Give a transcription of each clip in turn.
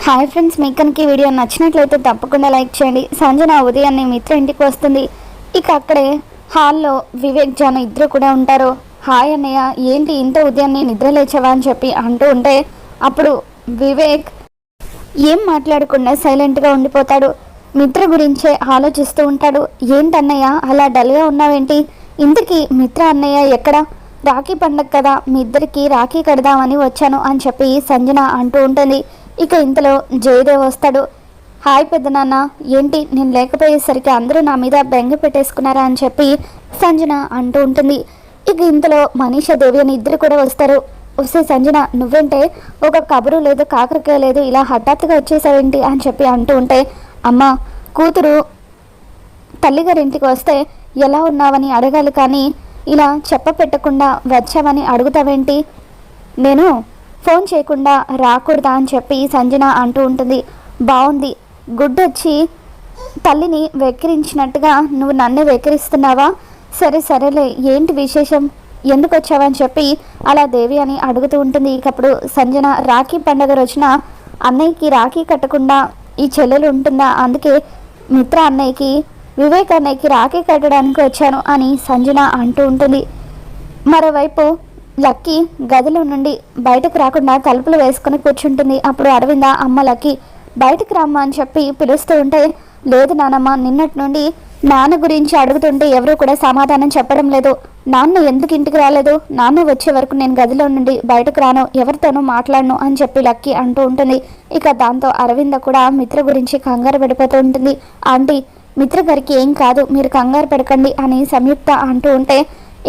Hi friends, మీకు కనుక ఈ వీడియో నచ్చినట్లయితే తప్పకుండా లైక్ చేయండి. సంజన ఉదయాన్నే మిత్ర ఇంటికి వస్తుంది. ఇక అక్కడే హాల్లో వివేక్ జాను ఇద్దరు కూడా ఉంటారు. హాయ్ అన్నయ్య, ఏంటి ఇంత ఉదయాన్నే నిద్ర లేచావా అని చెప్పి అంటూ ఉంటే అప్పుడు వివేక్ ఏం మాట్లాడకుండా సైలెంట్గా ఉండిపోతాడు. మిత్ర గురించే ఆలోచిస్తూ ఉంటాడు. ఏంటన్నయ్య అలా డల్గా ఉన్నావేంటి? ఇంతకీ మిత్ర అన్నయ్య ఎక్కడ? రాఖీ పండగ కదా, మీ ఇద్దరికి రాఖీ కడదామని వచ్చాను అని చెప్పి సంజన అంటూ ఉంటుంది. ఇక ఇంతలో జయదేవ్ వస్తాడు. హాయ్ పెద్దనాన్న, ఏంటి నేను లేకపోయేసరికి అందరూ నా మీద బెంగ పెట్టేసుకున్నారా అని చెప్పి సంజన అంటూ ఉంటుంది. ఇక ఇంతలో మనీషా దేవి అని ఇద్దరు కూడా వస్తారు. వస్తే సంజన, నువ్వేంటే ఒక కబురు లేదు, కాకరకాయ లేదు, ఇలా హఠాత్తుగా వచ్చేసావేంటి అని చెప్పి అంటూ ఉంటే, అమ్మ కూతురు తల్లిగారింటికి వస్తే ఎలా ఉన్నావని అడగాలి కానీ ఇలా చెప్ప పెట్టకుండా వచ్చావని అడుగుతావేంటి? నేను ఫోన్ చేయకుండా రాకూడదా అని చెప్పి సంజన అంటూ ఉంటుంది. బాగుంది, గుడ్డొచ్చి తల్లిని వెక్కిరించినట్టుగా నువ్వు నన్నే వెక్కిరిస్తున్నావా? సరేలే, ఏంటి విశేషం, ఎందుకు వచ్చావని చెప్పి అలా దేవి అని అడుగుతూ ఉంటుంది. ఇకప్పుడు సంజన, రాఖీ పండగ రోజున అన్నయ్యకి రాఖీ కట్టకుండా ఈ చెల్లెలు ఉంటుందా, అందుకే మిత్ర అన్నయ్యకి వివేక్ అన్నయ్యకి రాఖీ కట్టడానికి వచ్చాను అని సంజన అంటూ ఉంటుంది. మరోవైపు లక్కీ గదిలో నుండి బయటకు రాకుండా తలుపులు వేసుకుని కూర్చుంటుంది. అప్పుడు అరవింద, అమ్మ లక్కీ బయటకు రమ్మా అని చెప్పి పిలుస్తూ ఉంటే, లేదు నానమ్మ, నిన్నటి నుండి నాన్న గురించి అడుగుతుంటే ఎవరూ కూడా సమాధానం చెప్పడం లేదు. నాన్న ఎందుకు ఇంటికి రాలేదు? నాన్న వచ్చే వరకు నేను గదిలో నుండి బయటకు రాను, ఎవరితోనూ మాట్లాడను అని చెప్పి లక్కీ అంటూ ఉంటుంది. ఇక దాంతో అరవింద కూడా మిత్ర గురించి కంగారు పడిపోతూ ఉంటుంది. ఆంటీ, మిత్ర గారికి ఏం కాదు, మీరు కంగారు పడకండి అని సంయుక్త అంటూ ఉంటే,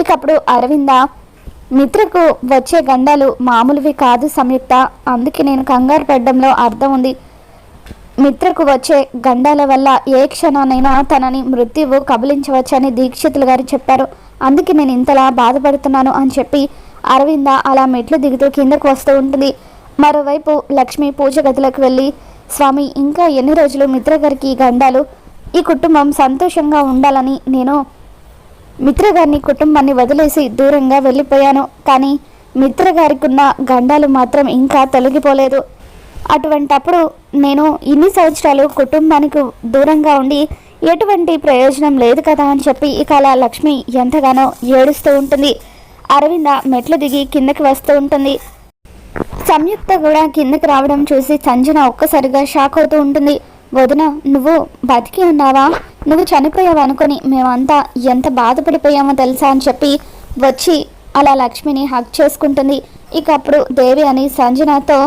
ఇక అప్పుడు అరవింద, మిత్రకు వచ్చే గండాలు మామూలువి కాదు సంయుక్త, అందుకే నేను కంగారు పడడంలో అర్థం ఉంది. మిత్రకు వచ్చే గండాల వల్ల ఏ క్షణానైనా తనని మృత్యువు కబలించవచ్చని దీక్షితులు గారు చెప్పారు, అందుకే నేను ఇంతలా బాధపడుతున్నాను అని చెప్పి అరవింద అలా మెట్లు దిగుతూ కిందకు వస్తూ ఉంటుంది. మరోవైపు లక్ష్మి పూజ గదిలోకి వెళ్ళి, స్వామి ఇంకా ఎన్ని రోజులు మిత్ర గారికి గండాలు? ఈ కుటుంబం సంతోషంగా ఉండాలని నేను మిత్ర గారిని కుటుంబాన్ని వదిలేసి దూరంగా వెళ్ళిపోయాను, కానీ మిత్ర గారికి ఉన్న గండాలు మాత్రం ఇంకా తొలగిపోలేదు. అటువంటప్పుడు నేను ఇన్ని సంవత్సరాలు కుటుంబానికి దూరంగా ఉండి ఎటువంటి ప్రయోజనం లేదు కదా అని చెప్పి ఇక అలా లక్ష్మి ఎంతగానో ఏడుస్తూ ఉంటుంది. అరవింద మెట్లు దిగి కిందకి వస్తూ ఉంటుంది. సంయుక్త కూడా కిందకి రావడం చూసి సంజన ఒక్కసారిగా షాక్ అవుతూ ఉంటుంది. వదిన, నువ్వు బతికి ఉన్నావా? నువ్వు చనిపోయావు అనుకుని మేమంతా ఎంత బాధపడిపోయామో తెలుసా అని చెప్పి వచ్చి అలా లక్ష్మిని హక్ చేసుకుంటుంది. ఇక అప్పుడు దేవి అని సంజనతో,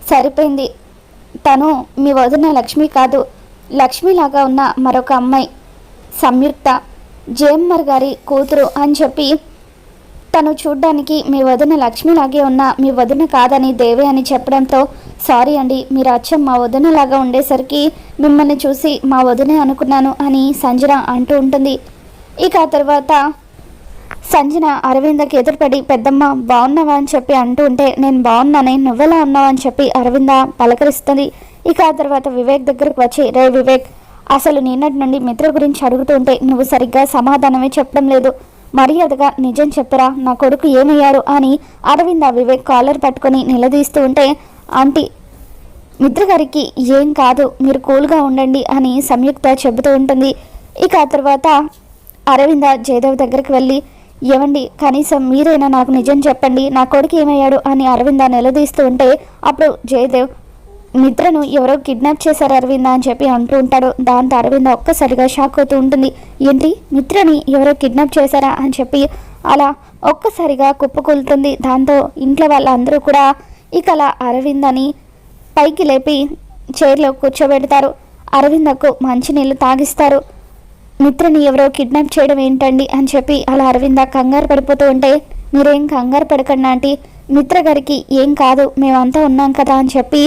సరిపోయింది, తను మీ వదిన లక్ష్మి కాదు, లక్ష్మిలాగా ఉన్న మరొక అమ్మాయి సంయుక్త, జేఎంఆర్ గారి కూతురు అని చెప్పి, తను చూడ్డానికి మీ వదిన లక్ష్మిలాగే ఉన్న మీ వదిన కాదని దేవి అని చెప్పడంతో, సారీ అండి, మీరు అచ్చం మా వదినలాగా ఉండేసరికి మిమ్మల్ని చూసి మా వదినే అనుకున్నాను అని సంజన అంటూ ఉంటుంది. ఇక ఆ తర్వాత సంజన అరవిందకి ఎదురుపడి, పెద్దమ్మ బాగున్నావా అని చెప్పి అంటూ ఉంటే, నేను బాగున్నానే, నువ్వెలా ఉన్నావు అని చెప్పి అరవింద పలకరిస్తుంది. ఇక ఆ తర్వాత వివేక్ దగ్గరకు వచ్చి, రే వివేక్, అసలు నిన్నటి నుండి మిత్ర గురించి అడుగుతూ ఉంటే నువ్వు సరిగ్గా సమాధానమే చెప్పడం లేదు, మర్యాదగా నిజం చెప్పరా, నా కొడుకు ఏమయ్యారు అని అరవింద వివేక్ కాలర్ పట్టుకొని నిలదీస్తూ ఉంటే, ఆంటీ మిత్ర గారికి ఏం కాదు, మీరు కూల్గా ఉండండి అని సంయుక్త చెబుతూ ఉంటుంది. ఇక ఆ తర్వాత అరవింద జయదేవ్ దగ్గరికి వెళ్ళి, ఏమండి కనీసం మీరైనా నాకు నిజం చెప్పండి, నా కొడుకు ఏమయ్యాడు అని అరవింద నిలదీస్తూ ఉంటే అప్పుడు జయదేవ్, మిత్రను ఎవరో కిడ్నాప్ చేశారు అరవింద అని చెప్పి అంటూ ఉంటాడు. దాంతో అరవింద ఒక్కసారిగా షాక్ అవుతూ ఉంటుంది. ఏంటి, మిత్రని ఎవరో కిడ్నాప్ చేశారా అని చెప్పి అలా ఒక్కసారిగా కుప్పకూలుతుంది. దాంతో ఇంట్లో వాళ్ళందరూ కూడా ఇక అలా అరవిందని పైకి లేపి చైర్లో కూర్చోబెడతారు. అరవిందకు మంచినీళ్ళు తాగిస్తారు. మిత్రని ఎవరో కిడ్నాప్ చేయడం ఏంటండి అని చెప్పి అలా అరవింద కంగారు పడిపోతూ ఉంటే, మీరేం కంగారు పడకండి ఆంటీ, మిత్ర గారికి ఏం కాదు, మేమంతా ఉన్నాం కదా అని చెప్పి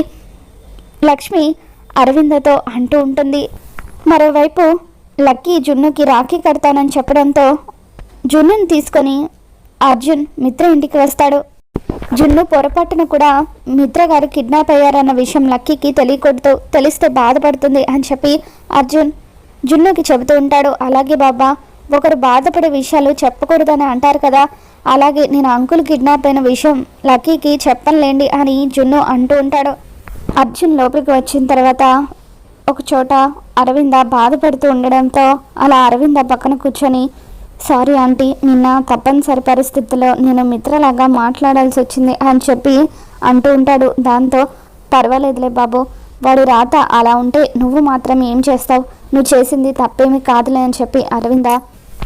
లక్ష్మి అరవిందతో అంటూ ఉంటుంది. మరోవైపు లక్కీ జున్నుకి రాఖీ కడతానని చెప్పడంతో జున్నుని తీసుకొని అర్జున్ మిత్ర ఇంటికి వస్తాడు. జున్ను పొరపాటున కూడా మిత్ర గారు కిడ్నాప్ అయ్యారన్న విషయం లక్కీకి తెలియకూడదు, తెలిస్తే బాధపడుతుంది అని చెప్పి అర్జున్ జున్నుకి చెబుతూ ఉంటాడు. అలాగే బాబా, ఒకరు బాధపడే విషయాలు చెప్పకూడదని అంటారు కదా, అలాగే నేను అంకుల్ కిడ్నాప్ అయిన విషయం లక్కీకి చెప్పనులేండి అని జున్ను అంటూ ఉంటాడు. అర్జున్ లోపలికి వచ్చిన తర్వాత ఒక చోట అరవింద బాధపడుతూ ఉండడంతో అలా అరవింద పక్కన కూర్చొని, సారీ ఆంటీ, నిన్న తప్పనిసరి పరిస్థితుల్లో నేను మిత్రలాగా మాట్లాడాల్సి వచ్చింది అని చెప్పి అంటూ ఉంటాడు. దాంతో పర్వాలేదులే బాబు, వాడు రాత అలా ఉంటే నువ్వు మాత్రం ఏం చేస్తావు, నువ్వు చేసింది తప్పేమీ కాదులే అని చెప్పి అరవింద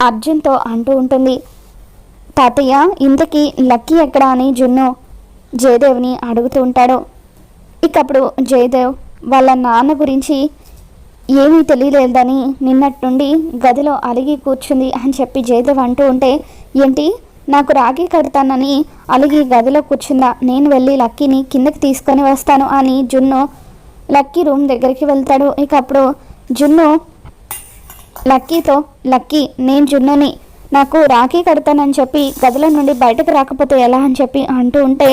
అర్జున్తో అంటూ ఉంటుంది. తాతయ్య, ఇంతకీ లక్కీ ఎక్కడా అని జున్ను జయదేవ్ని అడుగుతూ ఉంటాడు. ఇకప్పుడు జయదేవ్ వాళ్ళ నాన్న గురించి ఏమీ తెలియలేదని నిన్నటి నుండి గదిలో అలిగి కూర్చుంది అని చెప్పి జయదేవ్ అంటూ ఉంటే, ఏంటి, నాకు రాఖీ కడతానని అలిగి గదిలో కూర్చుందా, నేను వెళ్ళి లక్కీని కిందకి తీసుకొని వస్తాను అని జున్ను లక్కీ రూమ్ దగ్గరికి వెళ్తాడు. ఇక అప్పుడు జున్ను లక్కీతో, లక్కీ, నేను జున్నుని, నాకు రాఖీ కడతానని చెప్పి గదిలో నుండి బయటకు రాకపోతే ఎలా అని చెప్పి అంటూ ఉంటే,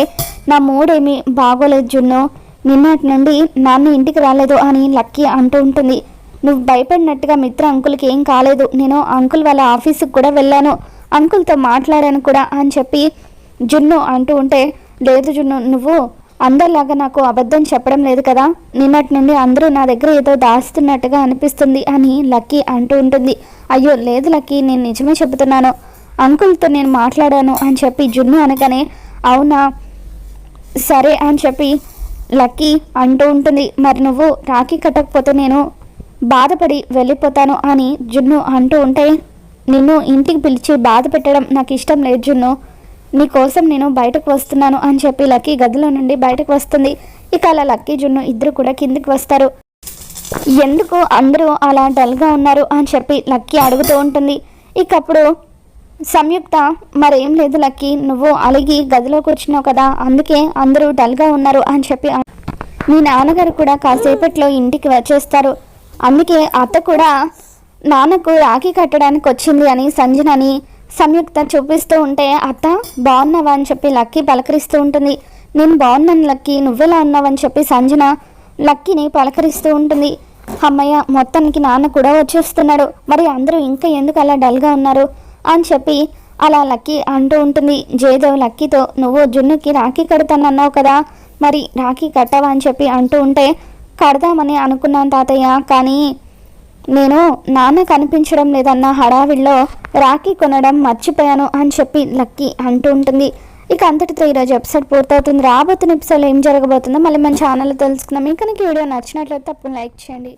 నా మూడేమీ బాగోలేదు జున్ను, నిన్నటి నుండి నాన్న ఇంటికి రాలేదు అని లక్కీ అంటూ ఉంటుంది. నువ్వు భయపడినట్టుగా మిత్ర అంకుల్కి ఏం కాలేదు, నేను అంకుల్ వాళ్ళ ఆఫీస్కి కూడా వెళ్ళాను, అంకుల్తో మాట్లాడాను కూడా అని చెప్పి జున్ను అంటూ ఉంటే, లేదు జున్ను, నువ్వు అందరిలాగా నాకు అబద్ధం చెప్పడం లేదు కదా, నిన్నటి నుండి అందరూ నా దగ్గర ఏదో దాస్తున్నట్టుగా అనిపిస్తుంది అని లక్కీ అంటూ ఉంటుంది. అయ్యో లేదు లక్కీ, నేను నిజమే చెబుతున్నాను, అంకుల్తో నేను మాట్లాడాను అని చెప్పి జున్ను అనగానే, అవునా సరే అని చెప్పి లక్కీ అంటూ ఉంటుంది. మరి నువ్వు రాఖీ కట్టకపోతే నేను బాధపడి వెళ్ళిపోతాను అని జున్ను అంటూ ఉంటే, నిన్ను ఇంటికి పిలిచి బాధ పెట్టడం నాకు ఇష్టం లేదు జున్ను, నీకోసం నేను బయటకు వస్తున్నాను అని చెప్పి లక్కీ గదిలో నుండి బయటకు వస్తుంది. ఇక అలా లక్కీ జున్ను ఇద్దరు కూడా కిందికి వస్తారు. ఎందుకు అందరూ అలా డల్గా ఉన్నారు అని చెప్పి లక్కీ అడుగుతూ ఉంటుంది. ఇక అప్పుడు సంయుక్త, మరేం లేదు లక్కీ, నువ్వు అలిగి గదిలో కూర్చున్నావు కదా, అందుకే అందరూ డల్గా ఉన్నారు అని చెప్పి, మీ నాన్నగారు కూడా కాసేపట్లో ఇంటికి వచ్చేస్తారు, అందుకే అత్త కూడా నాన్నకు రాఖీ కట్టడానికి వచ్చింది అని సంజనని సంయుక్త చూపిస్తూ ఉంటే, అత్త బాగున్నావా అని చెప్పి లక్కీ పలకరిస్తూ ఉంటుంది. నేను బాగున్నాను లక్కీ, నువ్వెలా ఉన్నావని చెప్పి సంజన లక్కీని పలకరిస్తూ ఉంటుంది. అమ్మయ్య, మొత్తానికి నాన్న కూడా వచ్చేస్తున్నాడు, మరి అందరూ ఇంకా ఎందుకు అలా డల్గా ఉన్నారు అని చెప్పి అలా లక్కీ అంటూ ఉంటుంది. జయదేవ్ లక్కీతో, నువ్వు జున్నుకి రాఖీ కడతానన్నావు కదా, మరి రాఖీ కట్టావా అని చెప్పి అంటూ ఉంటే, కడదామని అనుకున్నాను తాతయ్య, కానీ నేను నాన్న కనిపించడం లేదన్న హడావిడిలో రాఖీ కొనడం మర్చిపోయాను అని చెప్పి లక్కీ అంటూ ఉంటుంది. ఇక అంతటితో ఈరోజు ఎపిసోడ్ పూర్తవుతుంది. రాబోతున్న ఎపిసోడ్లో ఏం జరగబోతుందో మళ్ళీ మన ఛానల్లో తెలుసుకుందాం. ఇంకా నీకు వీడియో నచ్చినట్లయితే తప్పకుండా లైక్ చేయండి.